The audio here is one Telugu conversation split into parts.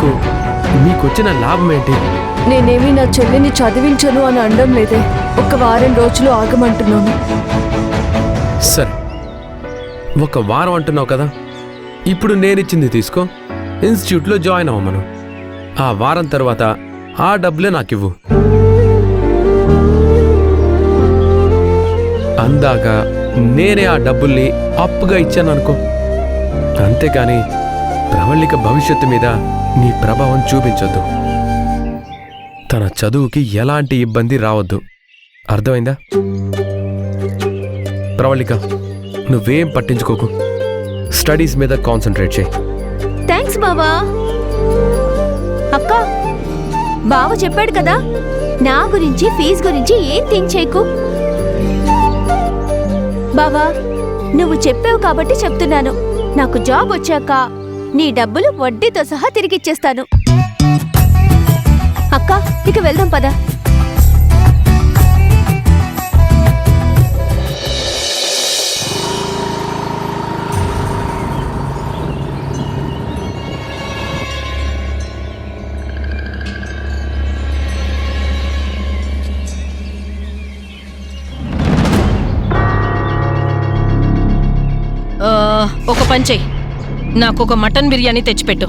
ఇందుకు మీకొచ్చిన లాభం ఏంటి? నేనేమి నా చెల్లిని చదివించను అని అనడం లేదే. ఒక వారం రోజులు ఆగమంటున్నాను. సరే, ఒక వారం అంటున్నావు కదా, ఇప్పుడు నేనిచ్చింది తీసుకో, ఇన్స్టిట్యూట్లో జాయిన్ అవ్వమను. ఆ వారం తర్వాత ఆ డబ్బులే నాకివ్వు. అందాక నేనే ఆ డబ్బుల్ని అప్పుగా ఇచ్చాను అనుకో. అంతేకాని ప్రవళిక భవిష్యత్తు మీద నీ ప్రభావం చూపించొద్దు. తన చదువుకి ఎలాంటి ఇబ్బంది రావద్దు. అర్థమైందా? ప్రవళిక, నువ్వేం పట్టించుకోకు, స్టడీస్ మీద కాన్సన్ట్రేట్ చేయి. థ్యాంక్స్ బావా. అక్క, బావ చెప్పాడు కదా, నా గురించి ఫీజు గురించి ఏం థింక్ చేయకు. బావా, నువ్వు చెప్పావు కాబట్టి చెప్తున్నాను. నాకు జాబ్ వచ్చాక నీ డబ్బులు వడ్డీతో సహా తిరిగిచ్చేస్తాను. అక్క, ఇక వెళ్దాం పద. ఒక పని చెయ్యి, నాకు ఒక మటన్ బిర్యానీ తెచ్చిపెట్టు.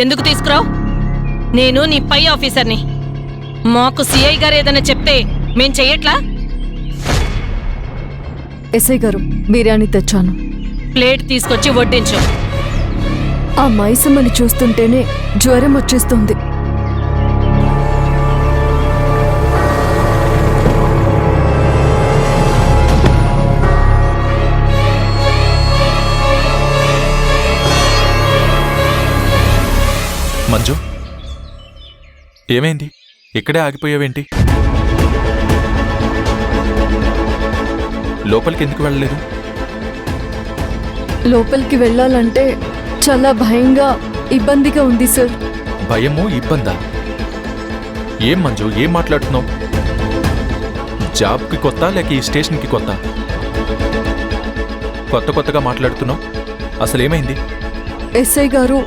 ఎందుకు తీసుకురావు? నేను నీ పై ఆఫీసర్ని. మాకు సిఐ గారు ఏదైనా చెప్తే మేం చెయ్యట్లా? ఎస్ఐ గారు, బిర్యానీ తెచ్చాను. ప్లేట్ తీసుకొచ్చి వడ్డించు. ఆ మైసమ్మని చూస్తుంటేనే జ్వరం వచ్చేస్తుంది. మంజు, ఏమైంది? ఇక్కడే ఆగిపోయావేంటి? లోపలికి ఎందుకు వెళ్ళలేదు? లోపలికి వెళ్ళాలంటే చాలా భయంగా, ఇబ్బందిగా ఉంది సార్. భయము, ఇబ్బందా? ఏం మంజు, ఏం మాట్లాడుతున్నావు? జాబ్కి కొత్త లేక ఈ స్టేషన్కి కొత్త? కొత్తగా మాట్లాడుతున్నావు. అసలేమైంది? ఎస్ఐ గారు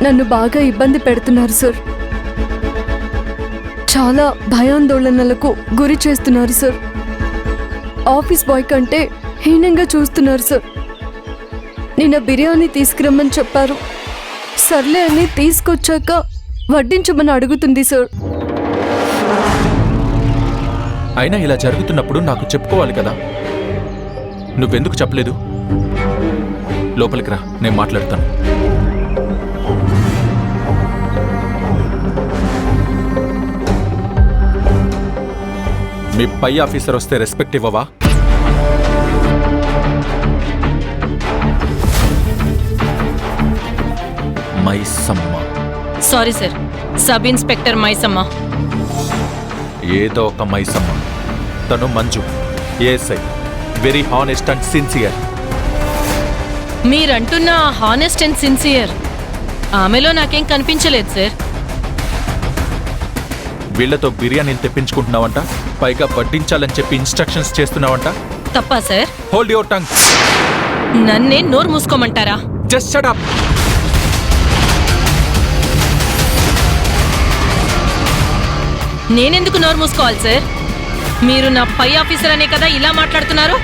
నన్ను బాగా ఇబ్బంది పెడుతున్నారు సార్. చాలా భయాందోళనలకు గురి చేస్తున్నారు సార్. ఆఫీస్ బాయ్ కంటే హీనంగా చూస్తున్నారు సార్. నిన్న బిర్యానీ తీసుకురమ్మని చెప్పారు. సర్లే అని తీసుకొచ్చాక వడ్డించమని అడుగుతుంది సార్. అయినా ఇలా జరుగుతున్నప్పుడు నాకు చెప్పుకోవాలి కదా. నువ్వెందుకు చెప్పలేదు? లోపలికి రా, నేను మాట్లాడతాను. మీ పై ఆఫీసర్ వస్తే రెస్పెక్ట్ ఇవ్వవా? Maisamma. Sorry sir, sub inspector Maisamma. ఏదో ఒక మైసమ్మ. తను Manju, ASI, very honest and sincere. మీరంటున్న హానెస్ట్ అండ్ సిన్సియర్ ఆమెలో నాకేం కనిపించలేదు సార్. వీళ్లతో బిర్యానీని తెప్పించుకుంటున్నావంట, పైగా వడ్డించాలని చెప్పి ఇన్స్ట్రక్షన్స్ చేస్తున్నావంట. తప్పా సార్? Hold your tongue. నన్నే నోరు మూసుకోమంటారా? Just shut up. నేనెందుకు నోరు మూసుకోవాలి సార్? మీరు నా పై ఆఫీసర్ అనే కదా ఇలా మాట్లాడుతున్నారు.